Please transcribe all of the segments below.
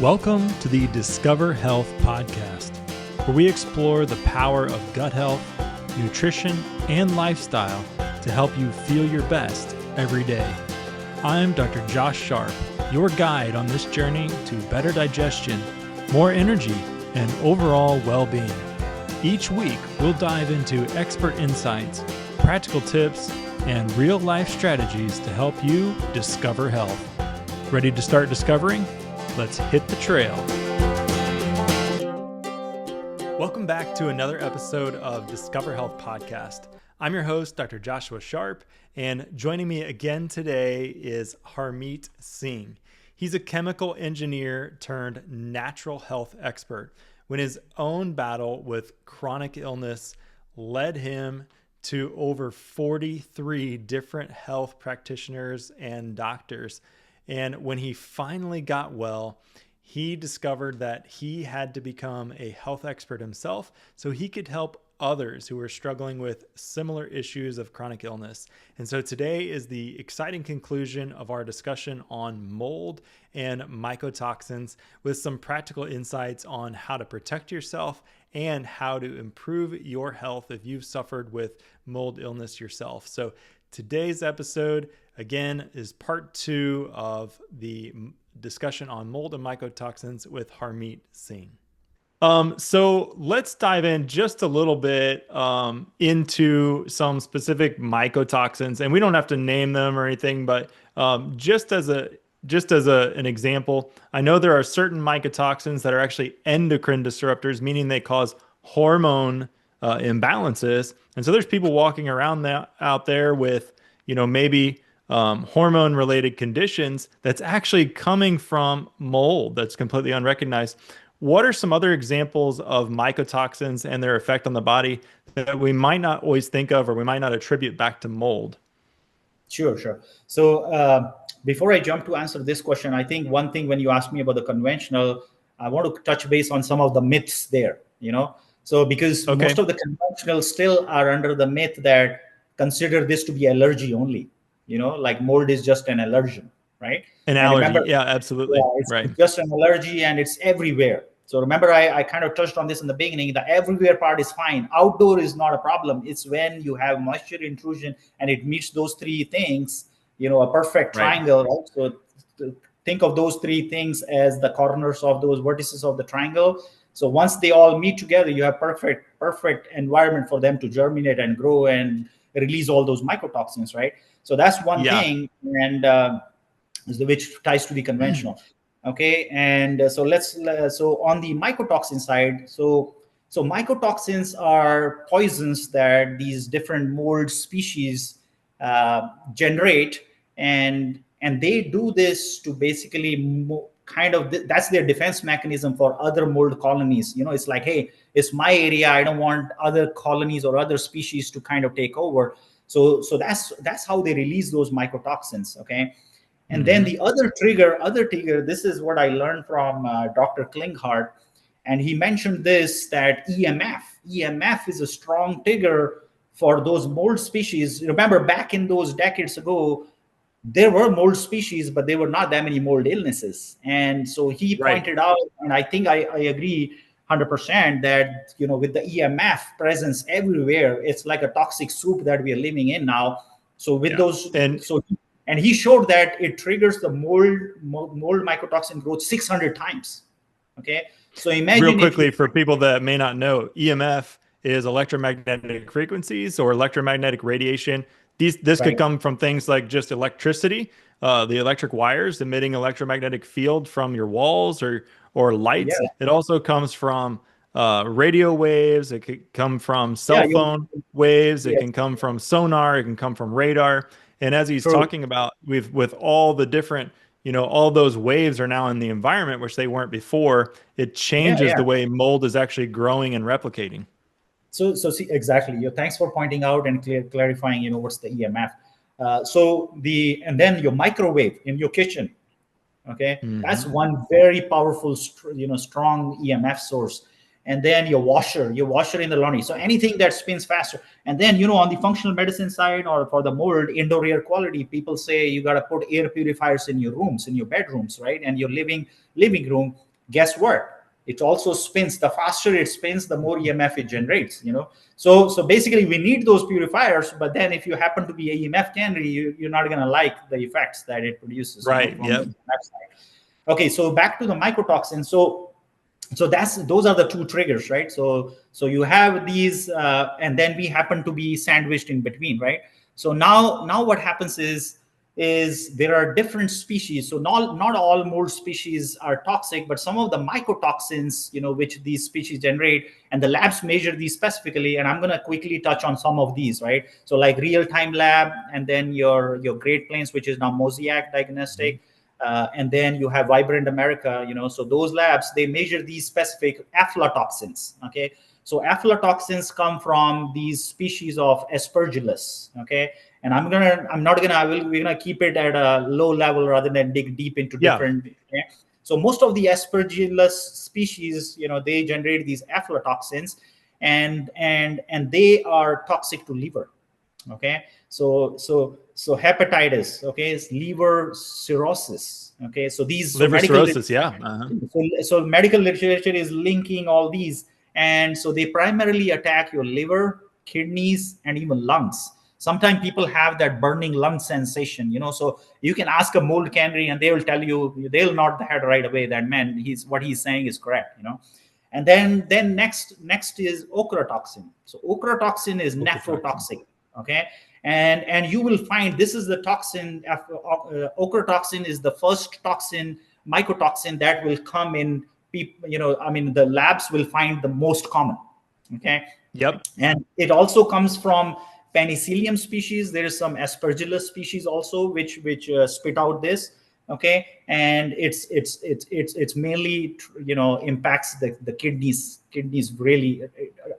Welcome to the Discover Health podcast, where we explore the power of gut health, nutrition, and lifestyle to help you feel your best every day. I'm Dr. Josh Sharp, your guide on this journey to better digestion, more energy, and overall well-being. Each week, we'll dive into expert insights, practical tips, and real-life strategies to help you discover health. Ready to start discovering? Let's hit the trail. Welcome back to another episode of Discover Health Podcast. I'm your host, Dr. Joshua Sharp, and joining me again today is Harmeet Singh. He's a chemical engineer turned natural health expert when his own battle with chronic illness led him to over 43 different health practitioners and doctors. And when he finally got well, he discovered that he had to become a health expert himself so he could help others who were struggling with similar issues of chronic illness. And so today is the exciting conclusion of our discussion on mold and mycotoxins with some practical insights on how to protect yourself and how to improve your health if you've suffered with mold illness yourself. So today's episode, again, is part 2 of the discussion on mold and mycotoxins with Harmeet Singh. So let's dive in just a little bit into some specific mycotoxins, and we don't have to name them or anything, but just as an example, I know there are certain mycotoxins that are actually endocrine disruptors, meaning they cause hormone imbalances. And so there's people walking around out there with, maybe hormone related conditions that's actually coming from mold that's completely unrecognized. What are some other examples of mycotoxins and their effect on the body that we might not always think of or we might not attribute back to mold? Sure. So before I jump to answer this question, I think one thing when you ask me about the conventional, I want to touch base on some of the myths there, So because most of the conventional still are under the myth that consider this to be allergy only, like mold is just an allergen, right? An allergy. Remember, yeah, absolutely. Yeah, it's just an allergy and it's everywhere. So remember, I kind of touched on this in the beginning. The everywhere part is fine. Outdoor is not a problem. It's when you have moisture intrusion and it meets those 3 things, a perfect triangle, right? So think of those 3 things as the corners of those vertices of the triangle. So once they all meet together, you have perfect environment for them to germinate and grow and release all those mycotoxins, right? So that's one thing, and which ties to the conventional. Okay, and so so on the mycotoxin side, so mycotoxins are poisons that these different mold species generate, and they do this to basically that's their defense mechanism for other mold colonies. It's like, hey, it's my area. I don't want other colonies or other species to kind of take over. So that's how they release those mycotoxins. Okay. And then the other trigger, this is what I learned from Dr. Klinghardt. And he mentioned this, that EMF is a strong trigger for those mold species. Remember, back in those decades ago, there were mold species, but there were not that many mold illnesses. And so he pointed out, and I think I agree 100% that, with the EMF presence everywhere, it's like a toxic soup that we are living in now. So with those, and he showed that it triggers the mold mycotoxin growth 600 times. Okay. So imagine real quickly for people that may not know, EMF is electromagnetic frequencies or electromagnetic radiation. This could come from things like just electricity, the electric wires emitting electromagnetic field from your walls or lights. Yeah. It also comes from radio waves. It could come from cell phone waves. It can come from sonar. It can come from radar. And as he's talking about, with all the different, all those waves are now in the environment, which they weren't before. It changes the way mold is actually growing and replicating. So see, exactly. Thanks for pointing out and clarifying, what's the EMF. And then your microwave in your kitchen, okay, that's one very powerful, strong EMF source. And then your washer in the laundry. So anything that spins faster. And then, on the functional medicine side or for the mold, indoor air quality, people say you got to put air purifiers in your rooms, in your bedrooms, right? And your living room. guess what? It also spins. The faster it spins, the more EMF it generates. So basically, we need those purifiers. But then, if you happen to be a EMF canary, you're not going to like the effects that it produces. Right. From the EMF side. Okay. So back to the mycotoxins. So those are the two triggers, right? So you have these, and then we happen to be sandwiched in between, right? So now what happens is there are different species. So not all mold species are toxic, but some of the mycotoxins, which these species generate, and the labs measure these specifically. And I'm going to quickly touch on some of these, right? So like Real-Time Lab, and then your Great Plains, which is now Mosaic Diagnostic. And then you have Vibrant America, so those labs, they measure these specific aflatoxins. Okay. So aflatoxins come from these species of Aspergillus. Okay. And we're gonna keep it at a low level rather than dig deep into different. Okay? So most of the Aspergillus species, they generate these aflatoxins, and they are toxic to liver. Okay. So hepatitis, okay, is liver cirrhosis. Okay. So these liver cirrhosis, So medical literature is linking all these. And so they primarily attack your liver, kidneys, and even lungs. Sometimes people have that burning lung sensation, so you can ask a mold canary and they will tell you, they'll nod the head right away that, man, what he's saying is correct, And then next is ochratoxin. So ochratoxin is nephrotoxic. Okay. And you will find this is the toxin. Ochratoxin is the first toxin, mycotoxin, that will come in people. The labs will find the most common. Okay. Yep. And it also comes from Penicillium species. There is some Aspergillus species also which spit out this. Okay. And it's mainly impacts the kidneys. Really,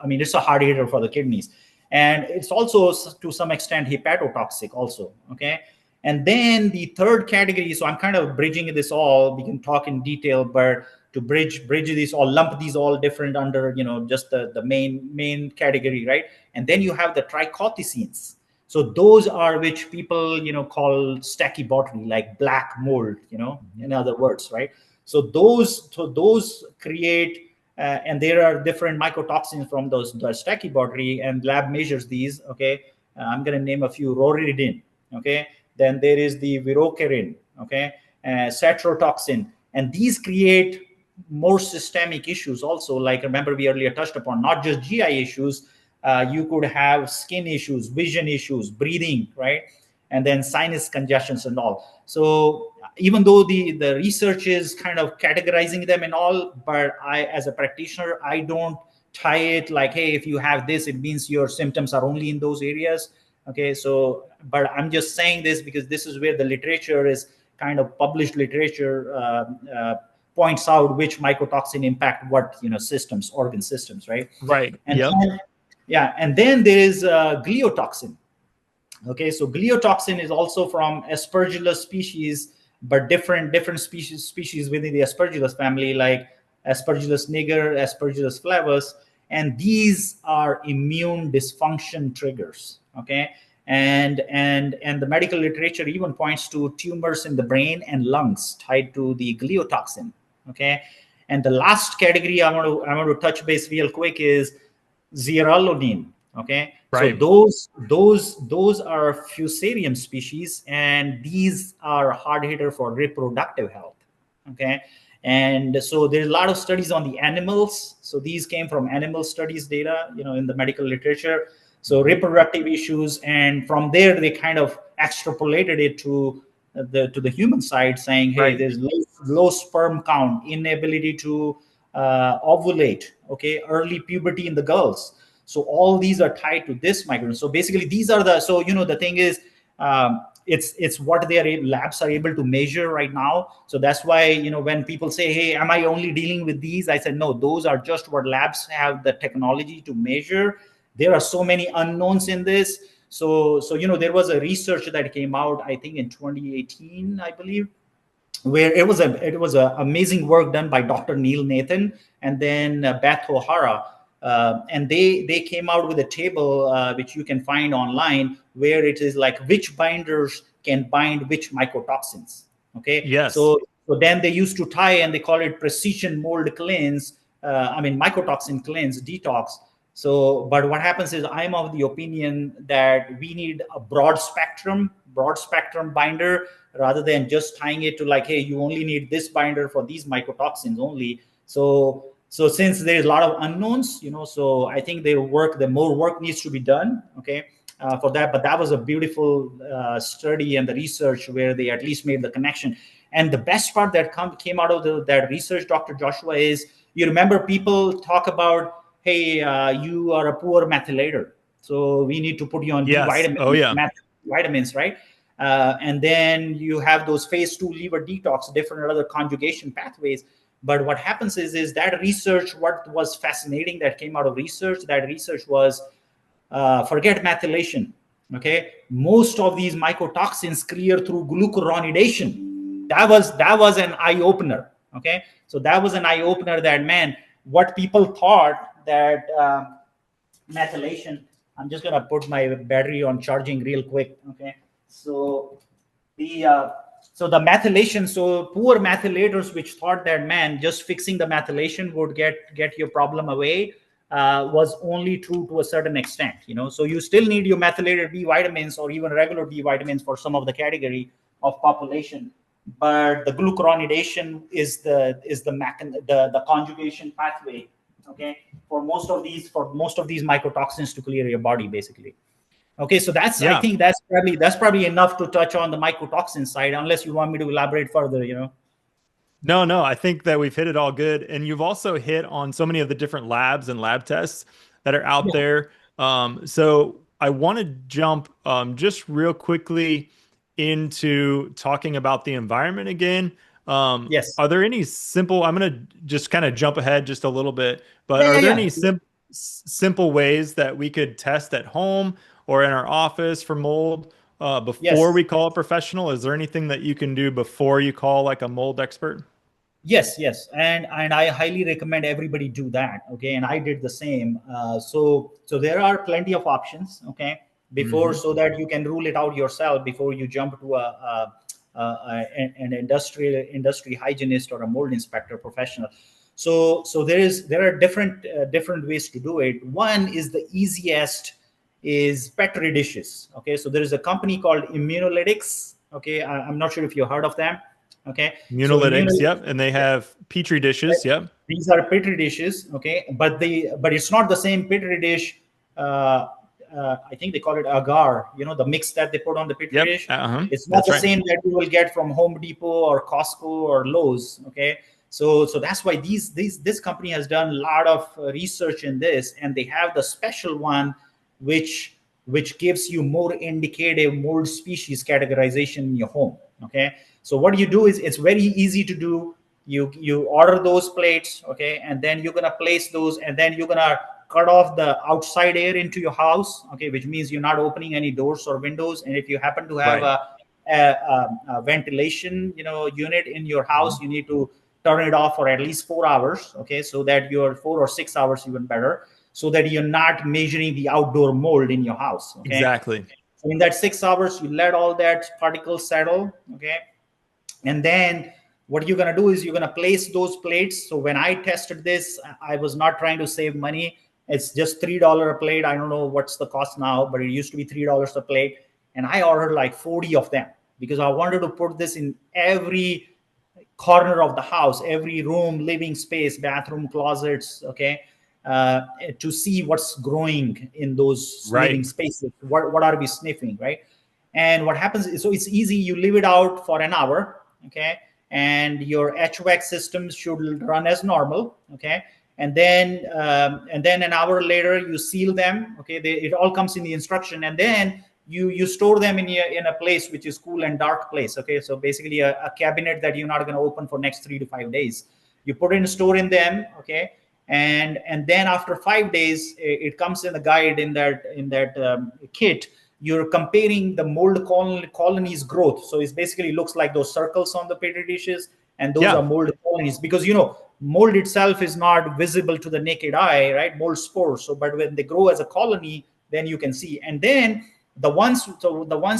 it's a hard hitter for the kidneys. And it's also to some extent hepatotoxic also. Okay. And then the third category, so I'm kind of bridging this all. We can talk in detail, but to bridge these all, lump these all different under, just the main category, right? And then you have the trichothecenes. So those are which people, call stachybotrys, like black mold, in other words, right? So those create, and there are different mycotoxins from the stachybotrys, and lab measures these. Okay, I'm going to name a few. Roridin. Okay, then there is the virocherin. Okay, cetrotoxin, and these create more systemic issues also. Like, remember, we earlier touched upon not just GI issues. You could have skin issues, vision issues, breathing, right? And then sinus congestions and all. So even though the research is kind of categorizing them and all, but I, as a practitioner, I don't tie it like, hey, if you have this, it means your symptoms are only in those areas. Okay, so, but I'm just saying this because this is where the literature is kind of published literature points out which mycotoxin impact what, systems, organ systems, right? Right. And then there is gliotoxin. Okay, so gliotoxin is also from Aspergillus species, but different species within the Aspergillus family, like Aspergillus niger, Aspergillus flavus, and these are immune dysfunction triggers. Okay, and the medical literature even points to tumors in the brain and lungs tied to the gliotoxin. Okay, and the last category I want to touch base real quick is zearalenone. Okay, right. So those are fusarium species, and these are hard hitter for reproductive health. Okay, and so there's a lot of studies on the animals. So these came from animal studies data, in the medical literature. So reproductive issues, and from there they kind of extrapolated it to the human side, saying, hey, there's low sperm count, inability to ovulate. Okay, early puberty in the girls. So all these are tied to this microbiome. So basically, these are the thing is, it's what their labs are able to measure right now. So that's why, when people say, hey, am I only dealing with these? I said, no, those are just what labs have the technology to measure. There are so many unknowns in this. So there was a research that came out, I think in 2018, I believe, where it was a amazing work done by Dr. Neil Nathan and then Beth O'Hara. And they came out with a table which you can find online, where it is like which binders can bind which mycotoxins. Okay. Yes. So So then they used to tie, and they call it precision mold cleanse. Mycotoxin cleanse, detox. So, but what happens is, I'm of the opinion that we need a broad spectrum binder, rather than just tying it to like, hey, you only need this binder for these mycotoxins only. So since there's a lot of unknowns, so I think the more work needs to be done, okay, for that. But that was a beautiful study and the research where they at least made the connection. And the best part that came out of that research, Dr. Joshua, is, you remember people talk about, hey, you are a poor methylator, so we need to put you on B Yes. vitamins, Oh yeah. vitamins, right? And then you have those phase 2 liver detox, different other conjugation pathways. But what happens is that research, what was fascinating that came out of research, was, forget methylation. Okay, most of these mycotoxins clear through glucuronidation. That was an eye opener. Okay, so that was an eye opener, that, man, what people thought that methylation. I'm just gonna put my battery on charging real quick. Okay, so the methylation, so poor methylators, which thought that, man, just fixing the methylation would get your problem away, was only true to a certain extent. So you still need your methylated B vitamins, or even regular B vitamins for some of the category of population. But the glucuronidation is the conjugation pathway, okay, for most of these mycotoxins to clear your body, basically. Okay, so I think that's probably enough to touch on the mycotoxin side, unless you want me to elaborate further. No, I think that we've hit it all good. And you've also hit on so many of the different labs and lab tests that are out Yeah. there. So I want to jump just real quickly into talking about the environment again. Yes. Are there any simple, I'm going to just kind of jump ahead just a little bit, but Yeah, are yeah, there yeah. any simple ways that we could test at home or in our office for mold before Yes. we call a professional? Is there anything that you can do before you call like a mold expert? Yes, and I highly recommend everybody do that. Okay, and I did the same. So there are plenty of options. Okay, before, Hmm. so that you can rule it out yourself before you jump to an industry hygienist or a mold inspector professional. So there are different ways to do it. One is the easiest, is Petri dishes. Okay, so there is a company called Immunolytics. Okay, I'm not sure if you heard of them. Okay, so Immunolytics, yep. And they have Petri dishes, yep. these are petri dishes. Okay, but it's not the same petri dish. I think they call it agar, the mix that they put on the petri Yep. dish. Uh-huh. It's not That's the right. same that you will get from Home Depot or Costco or Lowe's. Okay, so that's why this company has done a lot of research in this, and they have the special one, which gives you more indicative mold species categorization in your home. Okay, so what you do is, it's very easy to do. You order those plates, okay, and then you're gonna place those, and then you're gonna cut off the outside air into your house, okay, which means you're not opening any doors or windows. And if you happen to have Right. a ventilation unit in your house, you need to turn it off for at least 4 hours, okay, so that you're 4 or 6 hours, even better, so that you're not measuring the outdoor mold in your house. Okay, Exactly. so in that 6 hours, you let all that particles settle. Okay, and then what you're going to do is, you're going to place those plates. So when I tested this, I was not trying to save money. It's just $3 a plate. I don't know what's the cost now, but it used to be $3 a plate. And I ordered like 40 of them, because I wanted to put this in every corner of the house, every room, living space, bathroom, closets. Okay, to see what's growing in those living Right. spaces. What are we sniffing, right? And what happens is, so it's easy. You leave it out for an hour, okay, and your HVAC systems should run as normal, okay, and then an hour later you seal them, okay. It all comes in the instruction, and then you store them in a place which is cool and dark place, okay. So basically a cabinet that you're not going to open for next 3 to 5 days. You put in store in them, okay, and then after 5 days, it comes in the guide, in that kit. You're comparing the mold colonies growth. So it basically looks like those circles on the petri dishes, and those are Yeah. mold colonies, because mold itself is not visible to the naked eye, right? Mold spores. So but when they grow as a colony, then you can see. And then the ones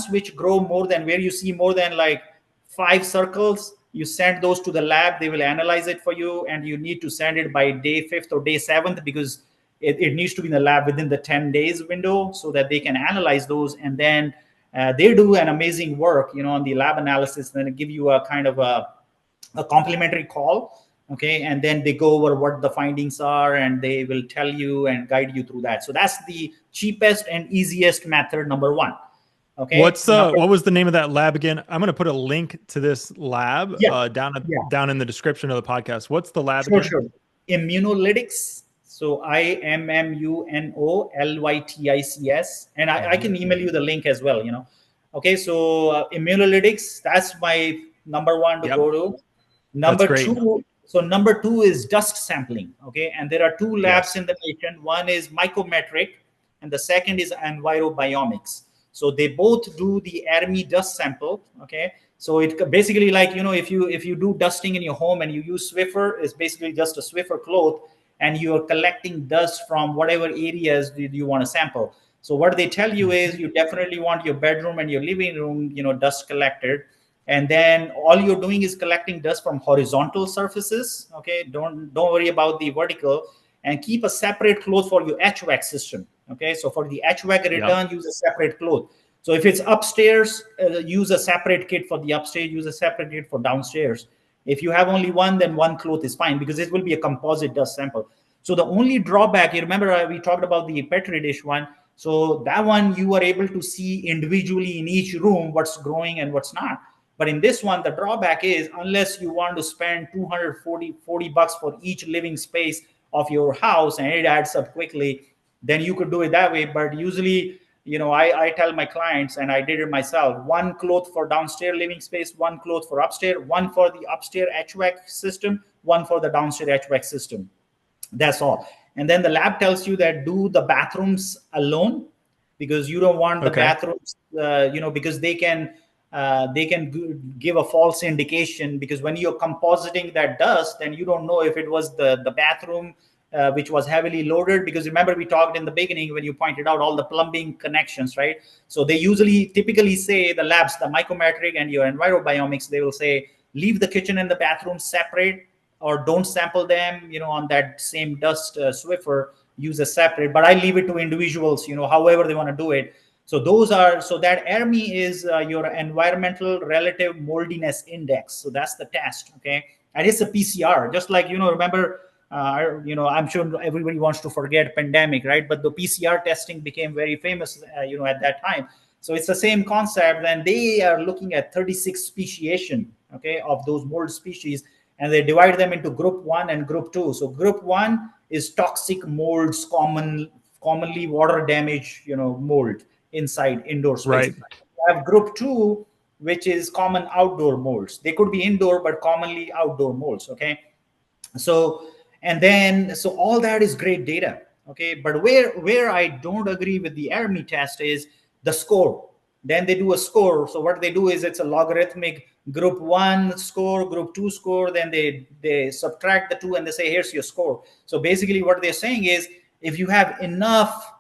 which grow more than, where you see more than like 5 circles, You send those to the lab, they will analyze it for you, and you need to send it by day 5th or day 7th, because it needs to be in the lab within the 10 days window, so that they can analyze those. And then they do an amazing work, on the lab analysis, and then give you a kind of a complimentary call. Okay, and then they go over what the findings are, and they will tell you and guide you through that. So that's the cheapest and easiest method, number one. Okay. What was the name of that lab again? I'm going to put a link to this lab Yeah. down in the description of the podcast. What's the lab Sure, again? sure. Immunolytics. So IMMUNOLYTICS, and I can email you the link as well. Okay, so immunolytics. That's my number one to Yep. go to. That's great. Number two is dust sampling. Okay, and there are two labs Yes. in the nation. One is Mycometric, and the second is Envirobiomics. So they both do the ARMI dust sample. Okay, so it basically, like, if you do dusting in your home and you use Swiffer, it's basically just a Swiffer cloth, and you are collecting dust from whatever areas you want to sample. So what they tell you is, you definitely want your bedroom and your living room, dust collected. And then all you're doing is collecting dust from horizontal surfaces. Okay, don't worry about the vertical, and keep a separate cloth for your HVAC system. Okay, so for the HVAC return, use a separate cloth. So if it's upstairs, use a separate kit for the upstairs, use a separate kit for downstairs. If you have only one, then one cloth is fine, because it will be a composite dust sample. So the only drawback, you remember we talked about the Petri dish one. So that one, you are able to see individually in each room what's growing and what's not. But in this one, the drawback is, unless you want to spend $240 for each living space of your house, and it adds up quickly, then you could do it that way. But usually, I tell my clients, and I did it myself, one cloth for downstairs living space, one cloth for upstairs, one for the upstairs HVAC system, one for the downstairs HVAC system. That's all. And then the lab tells you that do the bathrooms alone, because you don't want the bathrooms, because they can give a false indication, because when you're compositing that dust, then you don't know if it was the bathroom which was heavily loaded. Because remember, we talked in the beginning when you pointed out all the plumbing connections, right? So they typically say, the labs, the Mycometric and your Envirobiomics, they will say, leave the kitchen and the bathroom separate, or don't sample them, on that same dust Swiffer, use a separate. But I leave it to individuals, however they want to do it. So that ARMI is your environmental relative moldiness index. So that's the test. Okay, and it's a PCR, just like, remember, I'm sure everybody wants to forget pandemic, right? But the PCR testing became very famous, at that time. So it's the same concept, and they are looking at 36 speciation, okay, of those mold species, and they divide them into group 1 and group 2. So group 1 is toxic molds, commonly water damage, mold inside indoor space. Right. You have group 2, which is common outdoor molds. They could be indoor, but commonly outdoor molds. Okay, so all that is great data. Okay, but where I don't agree with the ARMI test is the score. Then they do a score. So what they do is, it's a logarithmic, group 1 score, group 2 score, then they subtract the two, and they say, here's your score. So basically what they're saying is, if you have enough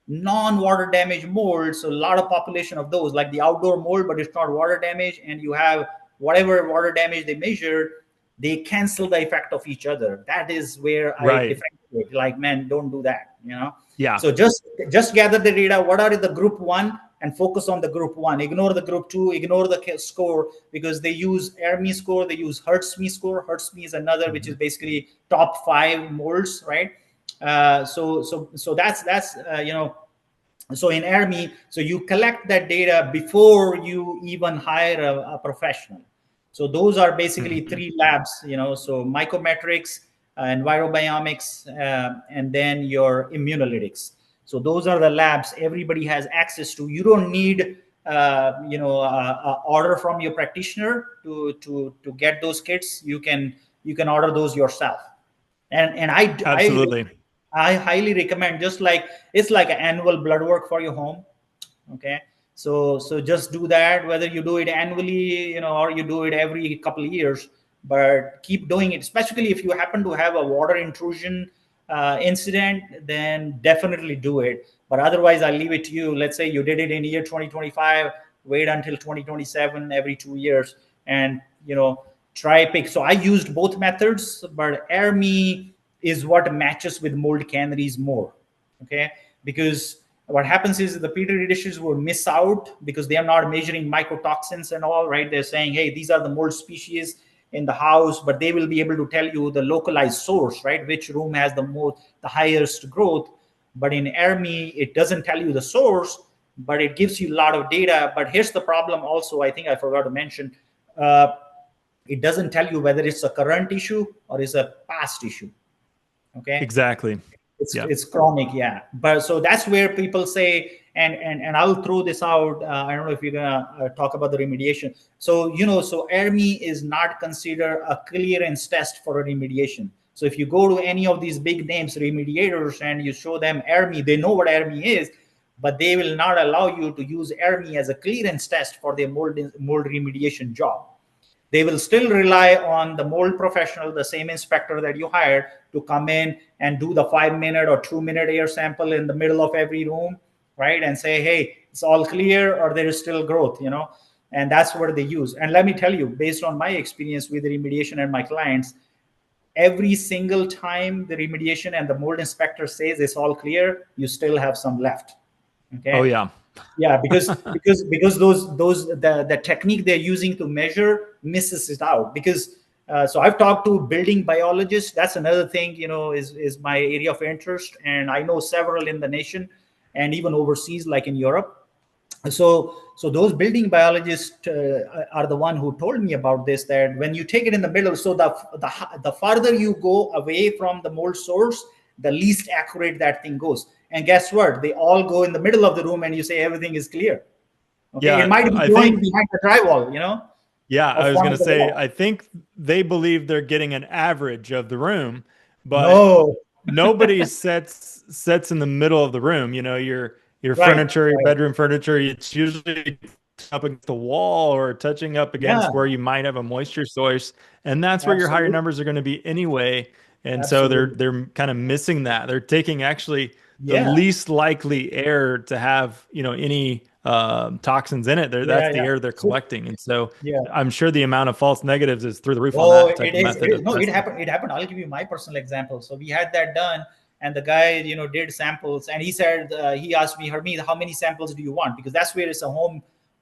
non-water damage molds, so a lot of population of those, like the outdoor mold, but it's not water damage, and you have whatever water damage they measured, they cancel the effect of each other. That is where I differentiate. Like, man, don't do that. Yeah. So just gather the data. What are the group 1, and focus on the group 1. Ignore the group 2. Ignore the score, because they use ARMI score. They use Hertzsme score. Hertzsme is another, which is basically top 5 molds, right? So that's so in ARMI, so you collect that data before you even hire a professional. So those are basically 3 labs, so Mycometrics, Envirobiomics, and then your immunolytics. So those are the labs everybody has access to. You don't need order from your practitioner to get those kits. You can order those yourself. And Absolutely. I highly recommend, just like it's like an annual blood work for your home. Okay, so just do that, whether you do it annually, or you do it every couple of years, but keep doing it, especially if you happen to have a water intrusion incident, then definitely do it. But otherwise, I'll leave it to you. Let's say you did it in year 2025, wait until 2027, every 2 years, and try pick. So I used both methods, but AirMe is what matches with mold canaries more. Okay, because what happens is the petri dishes will miss out because they are not measuring mycotoxins and all, right? They're saying, hey, these are the mold species in the house, but they will be able to tell you the localized source, right? Which room has the highest growth. But in AirMe, it doesn't tell you the source, but it gives you a lot of data. But here's the problem also, I think I forgot to mention. Uh, it doesn't tell you whether it's a current issue or is a past issue. Okay, Exactly. Yeah. it's chronic, yeah. But so that's where people say, and I'll throw this out. I don't know if you're gonna talk about the remediation. So so AirMe is not considered a clearance test for a remediation. So if you go to any of these big names remediators and you show them AirMe, they know what AirMe is, but they will not allow you to use AirMe as a clearance test for their mold remediation job. They will still rely on the mold professional, the same inspector that you hired, to come in and do the 5 minute or 2 minute air sample in the middle of every room, right? And say, hey, it's all clear or there is still growth, and that's what they use. And let me tell you, based on my experience with the remediation and my clients, every single time the remediation and the mold inspector says it's all clear, you still have some left. Okay. Oh yeah. Yeah, because the technique they're using to measure misses it out. Because so I've talked to building biologists. That's another thing, is my area of interest, and I know several in the nation and even overseas, like in Europe. So those building biologists are the one who told me about this, that when you take it in the middle, so the farther you go away from the mold source, the least accurate that thing goes. And guess what? They all go in the middle of the room, and you say everything is clear. Okay, Yeah, it might be I growing think. behind the drywall, Yeah, or I was front going of to the say, wall. I think they believe they're getting an average of the room, but No, nobody sets in the middle of the room. Your right, furniture, your right, bedroom furniture, it's usually up against the wall or touching up yeah, against where you might have a moisture source, and that's where your higher absolutely, numbers are going to be anyway. And so they're absolutely, they're kind of missing that. They're taking actually the yeah, least likely air to have any toxins in it. That's yeah, the yeah. air they're So collecting, and so yeah. I'm sure the amount of false negatives is through the roof on Oh, that type it of is. It method is. of No, it testing. happened. It happened. I'll give you my personal example. So we had that done, and the guy, did samples, and he said, he asked me, Harmeet, how many samples do you want? Because that's where it's a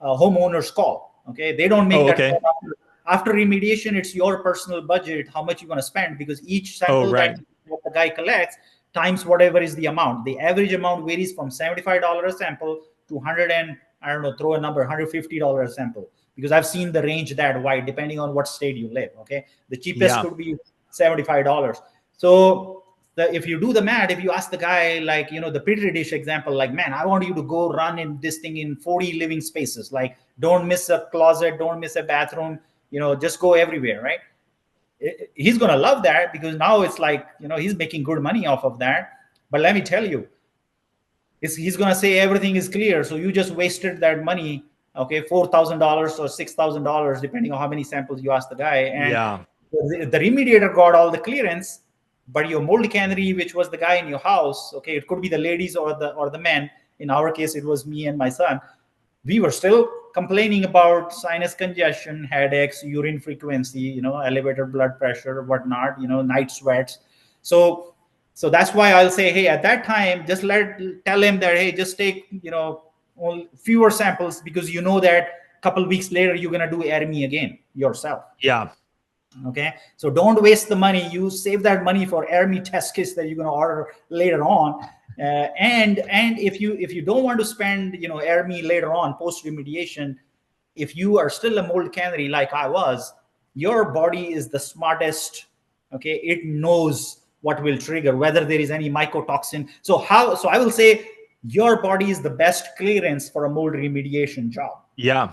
homeowner's call. Okay, they don't make Oh, that call okay. after remediation. It's your personal budget, how much you're going to spend, because each Oh, sample that right. the guy collects times whatever is the amount. The average amount varies from $75 a sample to 100 and I don't know, throw a number, $150 a sample, because I've seen the range that wide depending on what state you live. Okay, the cheapest Yeah. could be $75. So if you do the math, if you ask the guy, like, the petri dish example, like, man, I want you to go run in this thing in 40 living spaces, like, don't miss a closet, don't miss a bathroom, just go everywhere, right? He's going to love that, because now it's like, he's making good money off of that. But let me tell you, he's going to say everything is clear, so you just wasted that money. Okay, $4,000 or $6,000 depending on how many samples you ask the guy. And Yeah. the remediator got all the clearance, but your mold cannery, which was the guy in your house, okay, it could be the ladies or the men. In our case, it was me and my son. We were still complaining about sinus congestion, headaches, urine frequency, elevated blood pressure, whatnot, night sweats. So so that's why I'll say, hey, at that time, just tell him that, hey, just take, fewer samples, because that a couple weeks later you're going to do ARME again yourself. Yeah. Okay, so don't waste the money. You save that money for ARME test kits that you're going to order later on. And if you don't want to spend, ARME later on post remediation, if you are still a mold cannery like I was, your body is the smartest. Okay, it knows what will trigger, whether there is any mycotoxin. So I will say your body is the best clearance for a mold remediation job. Yeah.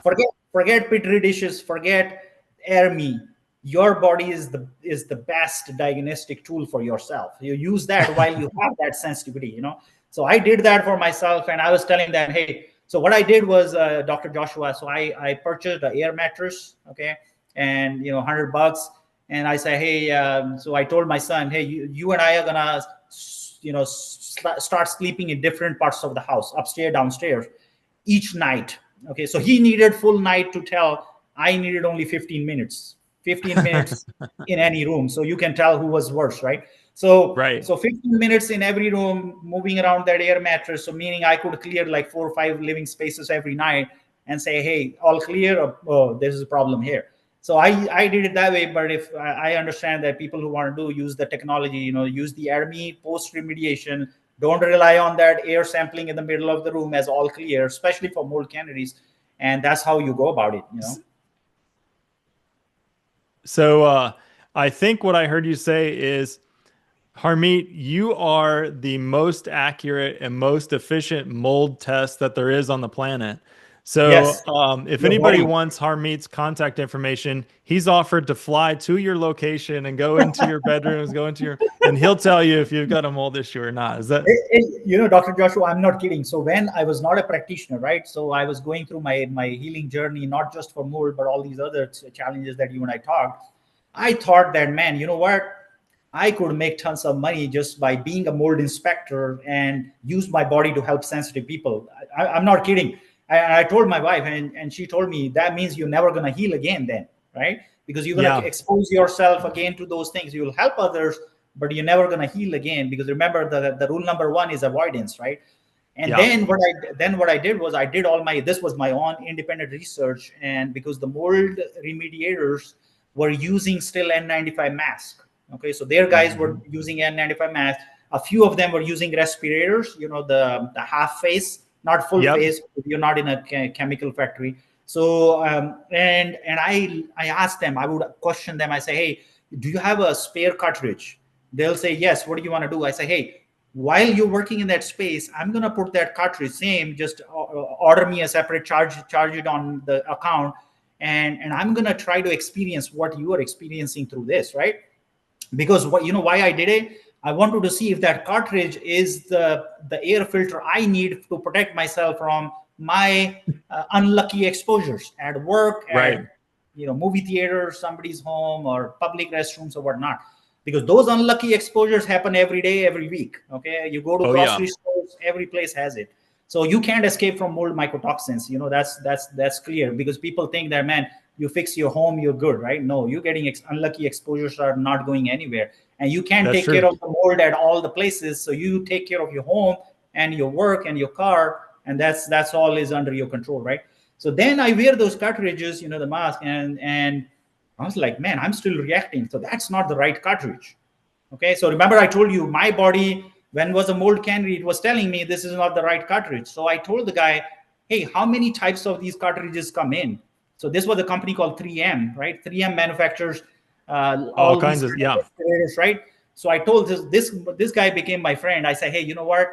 Forget petri dishes, forget ARME. Your body is the best diagnostic tool for yourself. You use that while you have that sensitivity. So I did that for myself, and I was telling them, hey, so what I did was, Dr. Joshua, so I purchased an air mattress, okay, and $100, and I say, hey, so I told my son, hey, you and I are gonna, start sleeping in different parts of the house, upstairs, downstairs, each night. Okay, so he needed full night to tell. I needed only 15 minutes. 15 minutes in any room, so you can tell who was worse, right? So 15 minutes in every room, moving around that air mattress. So meaning I could clear like 4 or 5 living spaces every night and say, hey, all clear. Oh, there's a problem here. So I did it that way. But if I understand that people who want to use the technology, use the ARMI post remediation, don't rely on that air sampling in the middle of the room as all clear, especially for mold canaries. And that's how you go about it. So I think what I heard you say is, Harmeet, you are the most accurate and most efficient mold test that there is on the planet. So Yes, if your anybody body. wants Harmeet's contact information, he's offered to fly to your location and go into your bedrooms, and he'll tell you if you've got a mold issue or not. Is that? Dr. Joshua, I'm not kidding. So when I was not a practitioner, right? So I was going through my healing journey, not just for mold, but all these other challenges that you and I talked. I thought that, man, you know what? I could make tons of money just by being a mold inspector and use my body to help sensitive people. I'm not kidding. I told my wife, and she told me that means you're never going to heal again, then, right? Because you're going to Yeah. expose yourself again to those things. You'll help others, but you're never going to heal again, because remember the rule number one is avoidance, right? And Yeah. then what I did was I did all my, this was my own independent research. And because the mold remediators were using still N95 mask, okay, so their guys were using N95 mask. A few of them were using respirators, the half face, not full Yep. face. You're not in a chemical factory. So and I asked them, I would question them. I say, hey, do you have a spare cartridge? They'll say yes. What do you want to do? I say, hey, while you're working in that space, I'm gonna put that cartridge, same, just order me a separate charge it on the account, and I'm gonna try to experience what you are experiencing through this, right? Because why I did it? I wanted to see if that cartridge is the air filter I need to protect myself from my unlucky exposures at work, Right. at movie theater, somebody's home, or public restrooms or whatnot. Because those unlucky exposures happen every day, every week. Okay, you go to Oh, yeah. grocery stores, every place has it. So you can't escape from mold mycotoxins. That's clear, because people think that, man, you fix your home, you're good, right? No, you're getting unlucky exposures are not going anywhere, and you can't That's take true. care of the mold at all the places. So you take care of your home and your work and your car, and that's all is under your control, right? So then I wear those cartridges, the mask, and I was like, man, I'm still reacting. So that's not the right cartridge. Okay, so remember I told you my body, when was a mold canary, it was telling me this is not the right cartridge. So I told the guy, hey, how many types of these cartridges come in? So this was a company called 3M, right? 3M manufactures All all these kinds of, kind of yeah. respirators, right? So I told this guy became my friend. I said, hey, you know what?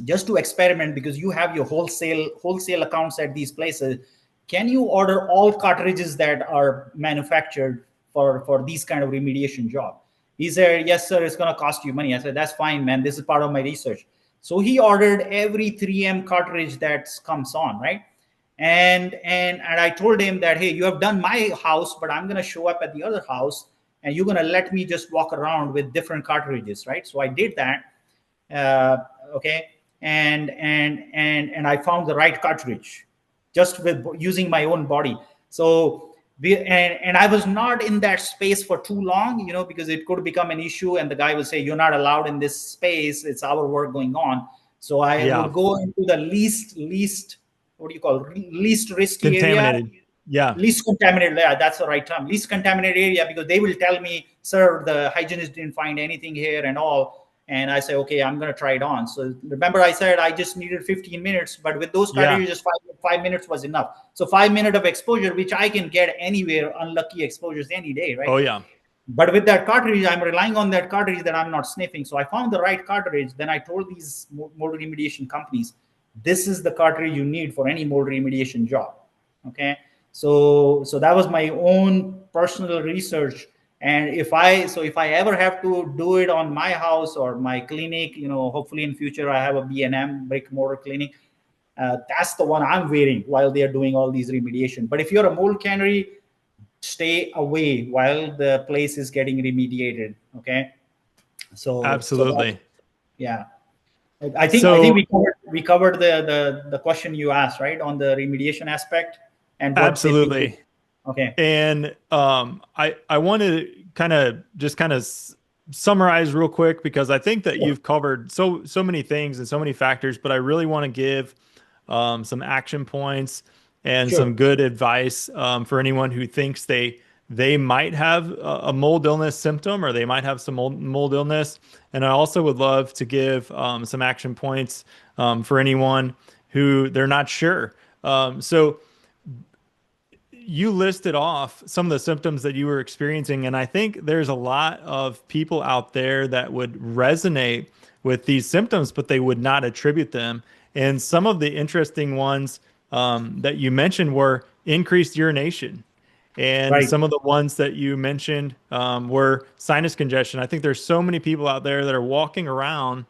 Just to experiment, because you have your wholesale accounts at these places, can you order all cartridges that are manufactured for these kind of remediation job? He said, yes sir, it's going to cost you money. I said, that's fine, man, this is part of my research. So he ordered every 3M cartridge that comes on, right? And I told him that, hey, you have done my house, but I'm going to show up at the other house, and you're going to let me just walk around with different cartridges, right? So I did that. uh, okay, and I found the right cartridge just with using my own body. So and I was not in that space for too long, because it could become an issue, and the guy would say, you're not allowed in this space, it's our work going on. So I Yeah. would go into the least, what do you call it? Least risky area, Contaminated. Yeah. least contaminated. Yeah, that's the right term, least contaminated area, because they will tell me, sir, the hygienist didn't find anything here and all. And I say, okay, I'm going to try it on. So remember I said I just needed 15 minutes, but with those Yeah. cartridges, five minutes was enough. So 5 minutes of exposure, which I can get anywhere, unlucky exposures any day, right? Oh, yeah. But with that cartridge, I'm relying on that cartridge that I'm not sniffing. So I found the right cartridge. Then I told these mold remediation companies, this is the cartridge you need for any mold remediation job. Okay. So that was my own personal research. And if I ever have to do it on my house or my clinic, hopefully in future I have a B&M, brick mortar clinic. That's the one I'm wearing while they are doing all these remediation. But if you're a mold cannery, stay away while the place is getting remediated. Okay. So that, Absolutely. yeah. I think So we covered the question you asked, right, on the remediation aspect and what safety. absolutely. Okay. And I want to kind of summarize real quick, because I think that Sure. you've covered so many things and so many factors, but I really want to give some action points and Sure. some good advice for anyone who thinks they might have a mold illness symptom, or they might have some mold illness. And I also would love to give some action points for anyone who they're not sure. So you listed off some of the symptoms that you were experiencing, and I think there's a lot of people out there that would resonate with these symptoms, but they would not attribute them. And some of the interesting ones that you mentioned were increased urination. And Right. some of the ones that you mentioned were sinus congestion. I think there's so many people out there that are walking around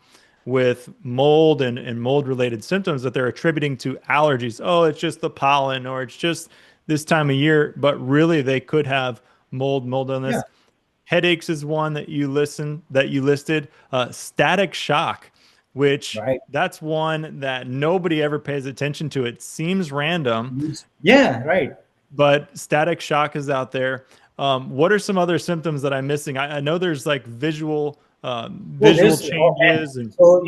with mold and mold related symptoms that they're attributing to allergies. Oh, it's just the pollen, or it's just this time of year, but really they could have mold Yeah. illness. Headaches is one that you listed. Static shock, which Right. that's one that nobody ever pays attention to. It seems random, Yeah. Right. but static shock is out there. What are some other symptoms that I'm missing? I know there's like Oh, visual there's and changes and so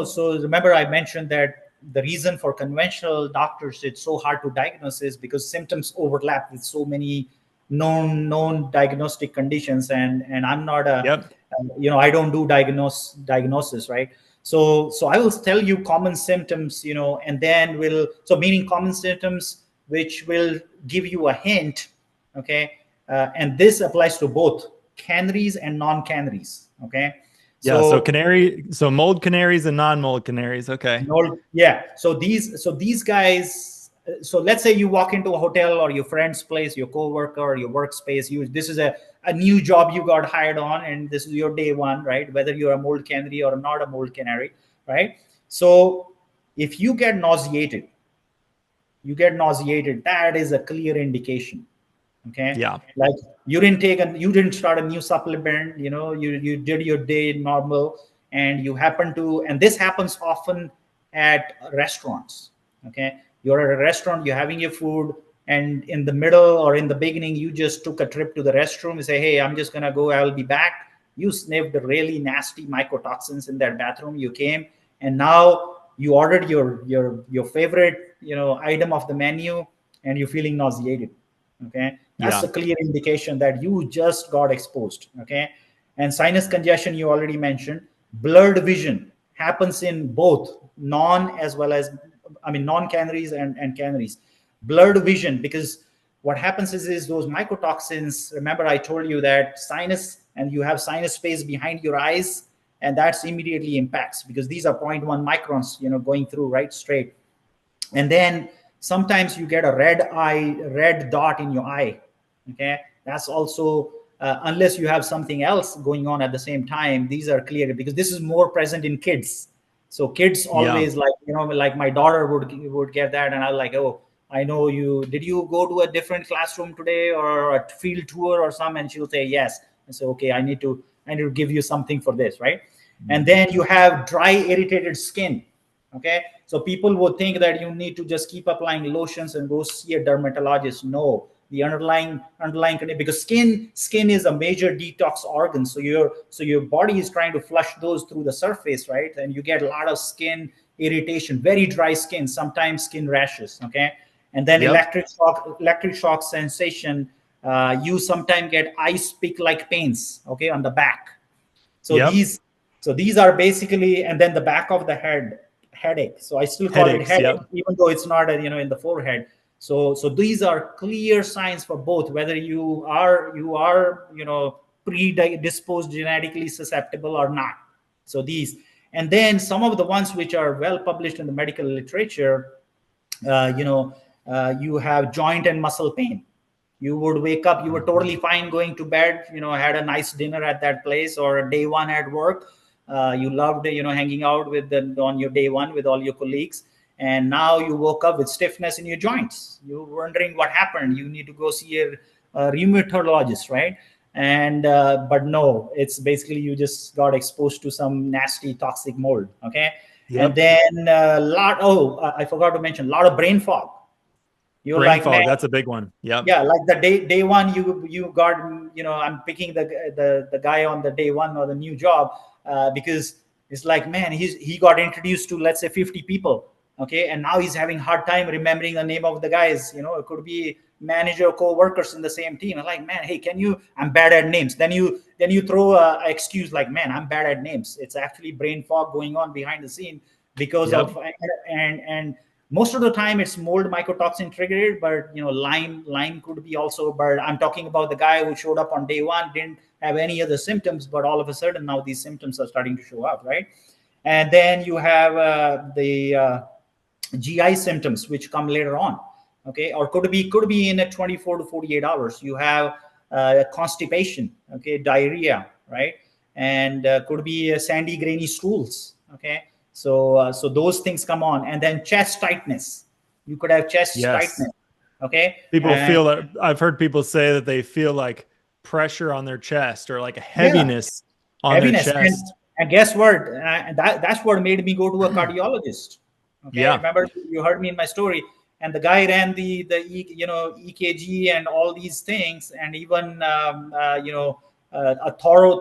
so remember I mentioned that the reason for conventional doctors it's so hard to diagnose is because symptoms overlap with so many known diagnostic conditions, and I'm not a yep. I don't do diagnosis, right? So I will tell you common symptoms, and then will so meaning common symptoms which will give you a hint, okay? And this applies to both canaries and non-canaries, okay? Yeah, So so mold canaries and non-mold canaries. Okay. no, yeah. So these guys. So let's say you walk into a hotel or your friend's place, your coworker or your workspace. This is a new job you got hired on, and this is your day one, right? Whether you're a mold canary or not a mold canary, right? So if you get nauseated, that is a clear indication. Okay, Yeah. like you didn't take and you didn't start a new supplement, you did your day normal, and you happen to, and this happens often at restaurants. Okay, you're at a restaurant, you're having your food, and in the middle or in the beginning you just took a trip to the restroom. You say, hey, I'm just gonna go, I'll be back. You sniffed really nasty mycotoxins in that bathroom, you came, and now you ordered your favorite item of the menu, and you're feeling nauseated. Okay, that's Yeah. a clear indication that you just got exposed. Okay, and sinus congestion you already mentioned. Blurred vision happens in both non as well as, I mean, non canaries and canaries. Blurred vision, because what happens is those mycotoxins, remember I told you that sinus, and you have sinus space behind your eyes, and that's immediately impacts because these are zero point 0.1 microns going through right straight. And then sometimes you get a red dot in your eye. Okay, that's also, unless you have something else going on at the same time, these are clear because this is more present in kids. So kids Yeah. always, like, like my daughter would get that, and I was like, oh, I know you, did you go to a different classroom today or a field tour or something? And she'll say yes. And so, okay, I need to give you something for this, right? And then you have dry irritated skin. Okay, so people would think that you need to just keep applying lotions and go see a dermatologist. No, the underlying because skin is a major detox organ. So your body is trying to flush those through the surface, right? And you get a lot of skin irritation, very dry skin, sometimes skin rashes. Okay, and then Yep. electric shock sensation. You sometimes get ice pick like pains, okay, on the back. So Yep. these are basically, and then the back of the headache. So I still call it Headaches. headache, Yep. even though it's not in the forehead. So these are clear signs for both, whether you are predisposed, genetically susceptible or not. So these, and then some of the ones which are well published in the medical literature, you have joint and muscle pain. You would wake up, you were totally fine going to bed, had a nice dinner at that place or a day one at work. You loved hanging out on your day one with all your colleagues, and now you woke up with stiffness in your joints. You're wondering what happened. You need to go see a rheumatologist, right? And but no, it's basically you just got exposed to some nasty toxic mold. Okay, and Yep. then I forgot to mention, a lot of brain fog. You're Brain like, man, fog, that's a big one. Yep. yeah, like the day one, you got, I'm picking the guy on the day one or the new job, because it's like, man, he got introduced to, let's say, 50 people, okay, and now he's having hard time remembering the name of the guys. It could be manager or co-workers in the same team. I'm like, man, hey, I'm bad at names. Then you throw a excuse like, man, I'm bad at names. It's actually brain fog going on behind the scene because Yep. of, and most of the time it's mold mycotoxin triggered, but Lyme could be also. But I'm talking about the guy who showed up on day one, didn't have any other symptoms, but all of a sudden now these symptoms are starting to show up, right? And then you have the GI symptoms which come later on, okay, or could be in a 24 to 48 hours. You have constipation, okay, diarrhea, right, and could be sandy grainy stools, okay. So those things come on, and then chest tightness. You could have chest Yes. tightness, okay. People And feel that. I've heard people say that they feel like pressure on their chest or like a yeah, heaviness on their heaviness. chest. And guess what? That's what made me go to a cardiologist. Okay, Yeah. remember you heard me in my story, and the guy ran EKG and all these things, and even a thorough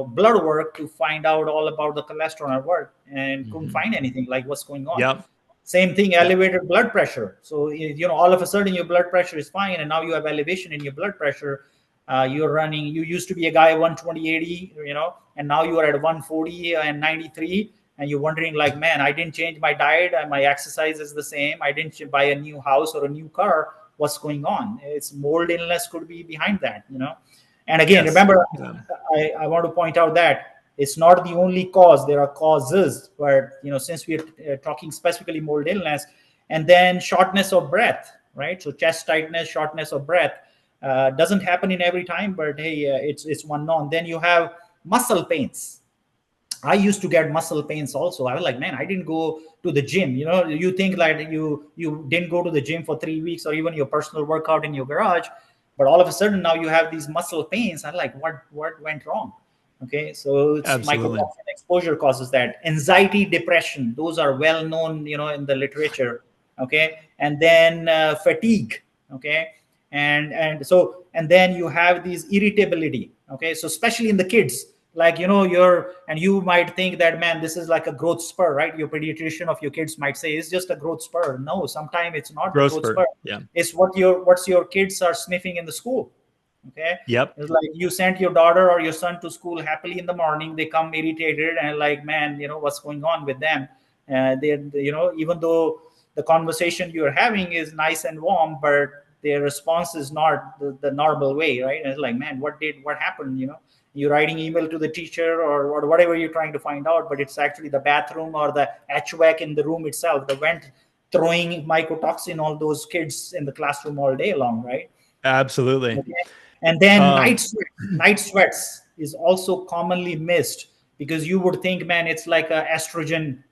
blood work to find out all about the cholesterol at work, and couldn't find anything like what's going on. Yep. Same thing, Yep. elevated blood pressure. So all of a sudden your blood pressure is fine, and now you have elevation in your blood pressure. You're running. You used to be a guy 120/80, and now you are at 140 and 93, and you're wondering like, man, I didn't change my diet and my exercise is the same. I didn't buy a new house or a new car. What's going on? It's mold illness could be behind that. And again, Yes. remember, Yeah. I want to point out that it's not the only cause. There are causes, but since we're talking specifically mold illness, and then shortness of breath, right? So chest tightness, shortness of breath doesn't happen in every time, but hey, it's one known. Then you have muscle pains. I used to get muscle pains also. I was like, man, I didn't go to the gym. You think like you didn't go to the gym for 3 weeks or even your personal workout in your garage, but all of a sudden now you have these muscle pains. I'm like, what went wrong? Okay, so it's Absolutely. mycotoxin exposure causes that. Anxiety, depression, those are well known, in the literature. Okay, and then fatigue. Okay, and then you have these irritability. Okay, so especially in the kids, like you might think that, man, this is like a growth spur, right? Your pediatrician of your kids might say it's just a growth spur. No, sometimes it's not the Growth growth spur. spurt. Yeah. It's what's your kids are sniffing in the school. Okay, Yep. it's like you sent your daughter or your son to school happily in the morning, they come irritated and like, man, what's going on with them. Even though the conversation you're having is nice and warm, but their response is not the normal way, right? And it's like, man, what happened? You're writing email to the teacher or whatever you're trying to find out, but it's actually the bathroom or the HVAC in the room itself, the vent throwing mycotoxin all those kids in the classroom all day long, right? Absolutely. Okay. And then Um, night sweats is also commonly missed, because you would think, man, it's like a estrogen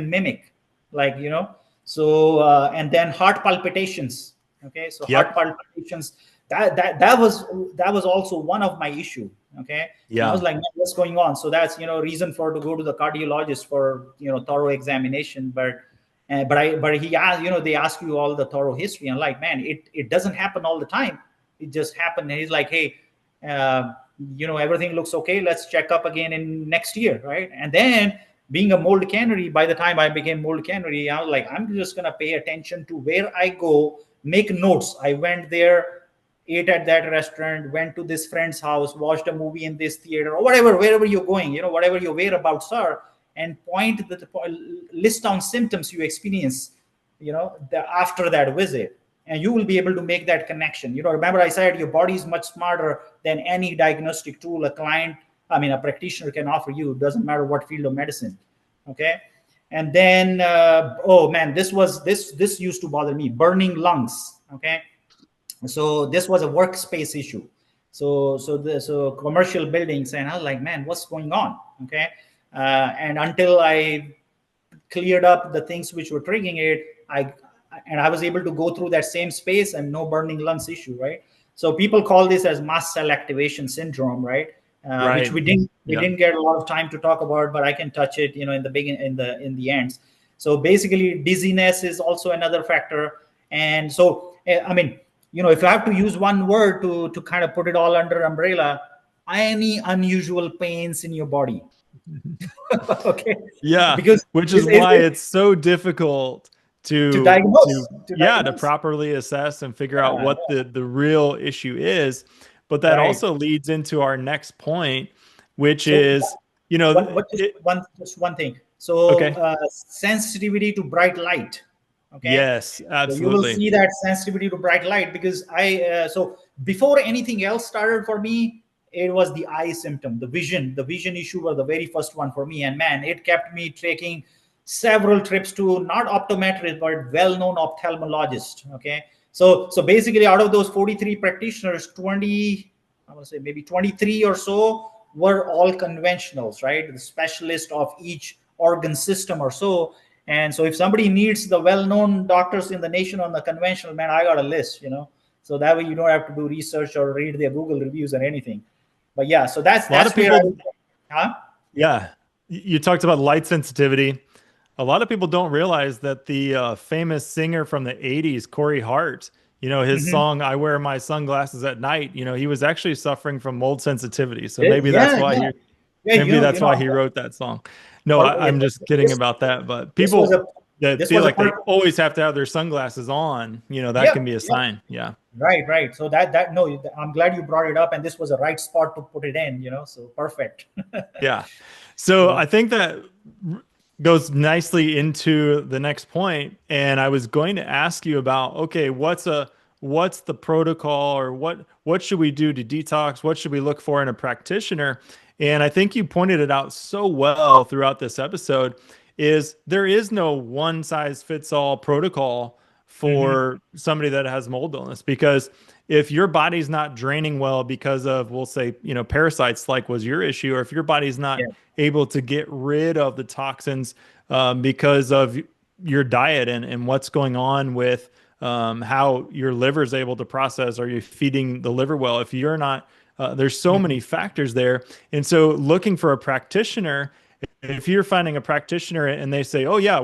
mimic, like and then heart palpitations. Okay, so heart Yep. palpitations, that was also one of my issue. Okay, and I was Yeah. like, man, what's going on? So that's reason for to go to the cardiologist for thorough examination. But he asked, they ask you all the thorough history, and like, man, it doesn't happen all the time. It just happened. And he's like, hey, uh, everything looks okay. Let's check up again in next year, right? And then being a mold canary, by the time I became mold canary, I was like, I'm just gonna pay attention to where I go, make notes. I went there, ate at that restaurant, went to this friend's house, watched a movie in this theater, or whatever, wherever you're going, whatever your whereabouts are, and list down symptoms you experience, after that visit, and you will be able to make that connection. Remember I said your body is much smarter than any diagnostic tool a practitioner can offer you. It doesn't matter what field of medicine. Okay. And then oh man, this used to bother me, burning lungs. Okay, so this was a workspace issue. So commercial buildings, and I was like, man, what's going on? Okay, and until I cleared up the things which were triggering it, I was able to go through that same space and no burning lungs issue, right? So people call this as mast cell activation syndrome, right? Which Right. we didn't get a lot of time to talk about, but I can touch it, in the beginning, in the ends. So basically, dizziness is also another factor, And so, I mean, if you have to use one word to kind of put it all under umbrella, any unusual pains in your body. Okay. Yeah, Because which is it's why it's so difficult to to diagnose, to to diagnose. properly assess and figure out Yeah, what the real issue is. But that right. also leads into our next point, which So is, you know, just one thing. So okay. sensitivity to bright light. Okay. Yes, So you will absolutely. see that sensitivity to bright light, because so before anything else started for me, it was the eye symptom, the vision issue was the very first one for me. And man, it kept me taking several trips to not optometrist, but well-known ophthalmologist. Okay. So basically out of those 43 practitioners, 20, I would say maybe 23 or so were all conventionals, right? The specialist of each organ system or so. And so if somebody needs the well-known doctors in the nation on the conventional, man, I got a list. So that way you don't have to do research or read their Google reviews or anything. But yeah, so that's A lot of that's where I, people, huh? yeah, you talked about light sensitivity. A lot of people don't realize that the famous singer from the 80s, Corey Hart, his Hmm. song "I Wear My Sunglasses at Night," he was actually suffering from mold sensitivity. So Yeah, yeah, yeah. maybe that's why he wrote that song. No, I'm just kidding This about that. But this was people a that this feel was a like they part. always have to have their sunglasses on, that can Yep, be a yep. sign. Yeah. Right. So that no, I'm glad you brought it up, and this was a right spot to put it in. So perfect. Yeah. So I think that goes nicely into the next point. And I was going to ask you about, okay, what's the protocol, or what should we do to detox? What should we look for in a practitioner? And I think you pointed it out so well throughout this episode, is there is no one size fits all protocol Hmm. for somebody that has mold illness, because if your body's not draining well because of, we'll say, parasites, like was your issue, or if your body's not Yeah. able to get rid of the toxins because of your diet and what's going on with how your liver is able to process, are you feeding the liver well? If you're not, there's so Hmm. many factors there. And so looking for a practitioner, if you're finding a practitioner and they say, oh yeah,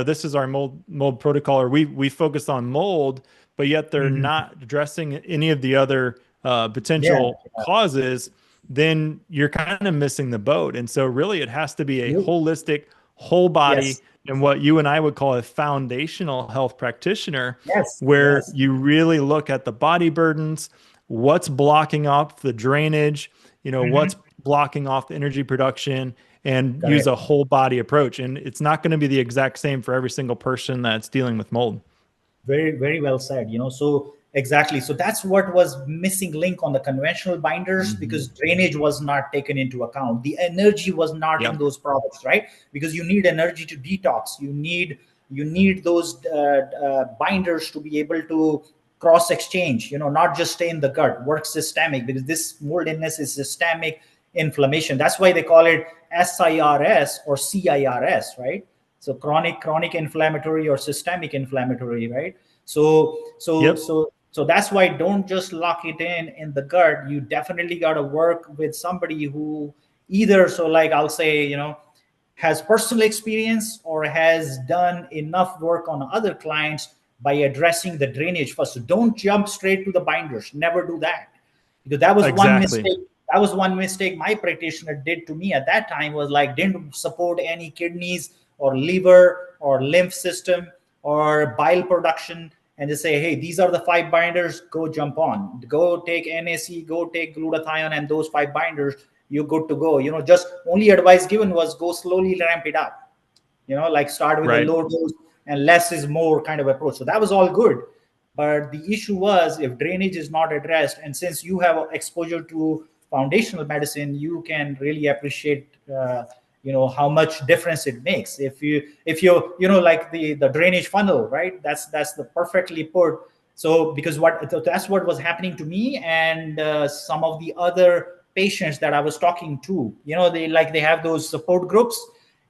this is our mold protocol, or we focus on mold, but yet they're Hmm. not addressing any of the other Yeah. potential causes, then you're kind of missing the boat. And so really it has to be a You, holistic, whole body, yes. and what you and I would call a foundational health practitioner, Yes. where Yes. you really look at the body burdens, what's blocking off the drainage, what's Hmm. blocking off the energy production, and use Correct. a whole body approach. And it's not going to be the exact same for every single person that's dealing with mold. Very, very well said. So exactly. So that's what was missing link on the conventional binders, Hmm. because drainage was not taken into account. The energy was not in Yep. those products, right? Because you need energy to detox. You need those binders to be able to cross exchange. Not just stay in the gut, work systemic, because this mold illness is systemic inflammation. That's why they call it SIRS or CIRS, right? So chronic inflammatory or systemic inflammatory, right? Yep. So that's why don't just lock it in the gut. You definitely got to work with somebody who either, so like I'll say, has personal experience or has done enough work on other clients by addressing the drainage first. So don't jump straight to the binders, never do that, because that was one Exactly. mistake. That was one mistake my practitioner did to me at that time, was like didn't support any kidneys or liver or lymph system or bile production, and they say, hey, these are the 5 binders, go jump on, go take NAC, go take glutathione and those 5 binders, you're good to go. Just only advice given was go slowly ramp it up, like start with a Right. low dose and less is more kind of approach. So that was all good. But the issue was, if drainage is not addressed, and since you have exposure to foundational medicine, you can really appreciate, how much difference it makes. If you like the drainage funnel, right? That's the perfectly put. So because that's what was happening to me and some of the other patients that I was talking to. They have those support groups,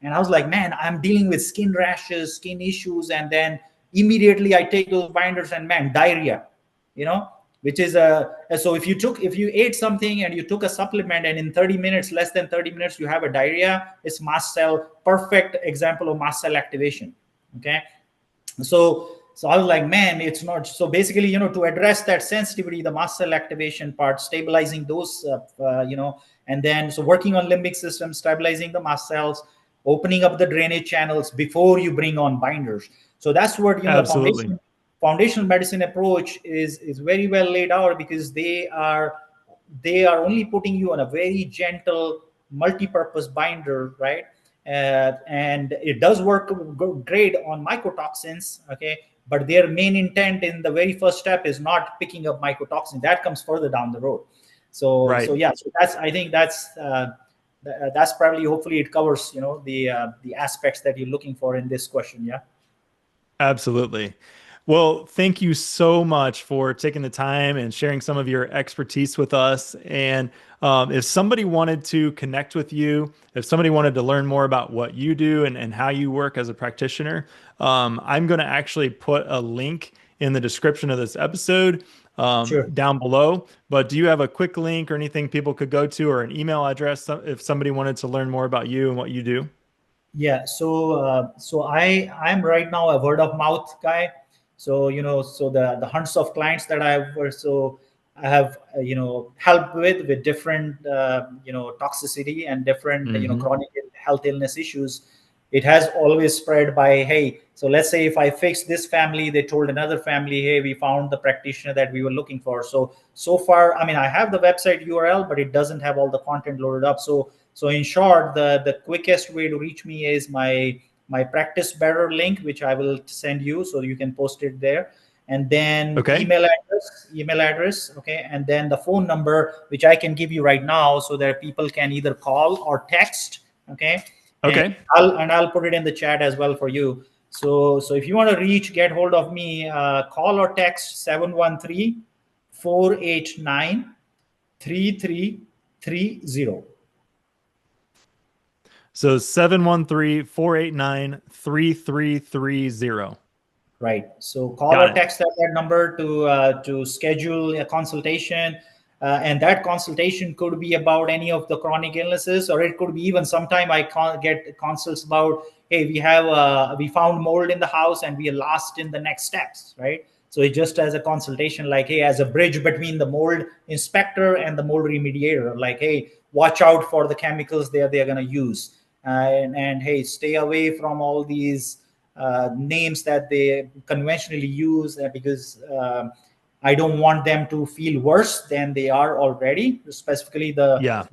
and I was like, man, I'm dealing with skin rashes, skin issues, and then immediately I take those binders and man, diarrhea, you know, which is so if you ate something and you took a supplement and in 30 minutes, less than 30 minutes, you have a diarrhea, it's mast cell, perfect example of mast cell activation. Okay. So So I was like, man, it's not. So basically, to address that sensitivity, the mast cell activation part, stabilizing those, and then so working on limbic system, stabilizing the mast cells, opening up the drainage channels before you bring on binders. So that's what the Absolutely. foundational medicine approach is very well laid out, because they are only putting you on a very gentle multi-purpose binder, right? And it does work great on mycotoxins, okay? But their main intent in the very first step is not picking up mycotoxins. That comes further down the road. So Right. yeah, so I think that's probably, hopefully it covers the aspects that you're looking for in this question. Yeah. Absolutely. Well, thank you so much for taking the time and sharing some of your expertise with us. And if somebody wanted to connect with you, if somebody wanted to learn more about what you do and how you work as a practitioner, I'm going to actually put a link in the description of this episode Sure. down below. But do you have a quick link or anything people could go to, or an email address if somebody wanted to learn more about you and what you do? Yeah. So I'm right now a word of mouth guy. So so the hunts of clients that I have helped with different toxicity and different Hmm. chronic health illness issues. It has always spread by, hey, so let's say if I fix this family, they told another family, hey, we found the practitioner that we were looking for. So far, I mean, I have the website URL, but it doesn't have all the content loaded up. So in short, the quickest way to reach me is my practice better link, which I will send you so you can post it there. And then Okay. email address, okay, and then the phone number, which I can give you right now, so that people can either call or text, okay. And Okay. I'll put it in the chat as well for you. So if you want to get hold of me, call or text 713-489-3330. So 713-489-3330. Right. So call Got or it. text that number to schedule a consultation, and that consultation could be about any of the chronic illnesses, or it could be even sometime I get consults about, hey, we found mold in the house and we are lost in the next steps, right? So it just as a consultation, like, hey, as a bridge between the mold inspector and the mold remediator, like, hey, watch out for the chemicals they're going to use, and hey, stay away from all these names that they conventionally use, because I don't want them to feel worse than they are already, specifically Yeah.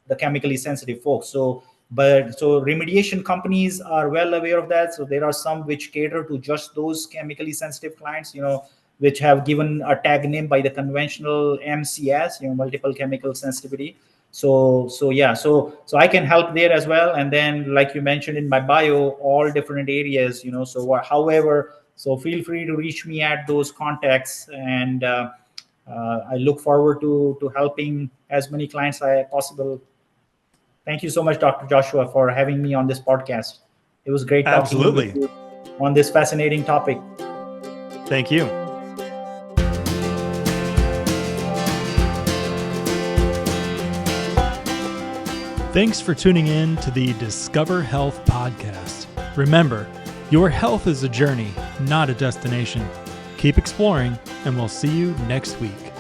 the chemically sensitive folks. So remediation companies are well aware of that. So there are some which cater to just those chemically sensitive clients, which have given a tag name by the conventional MCS, multiple chemical sensitivity. So yeah, so I can help there as well. And then, like you mentioned in my bio, all different areas, so however, so feel free to reach me at those contacts. And I look forward to helping as many clients as possible. Thank you so much, Dr. Joshua, for having me on this podcast. It was great talking with Absolutely. you on this fascinating topic. Thank you. Thanks for tuning in to the Discover Health podcast. Remember, your health is a journey, not a destination. Keep exploring, and we'll see you next week.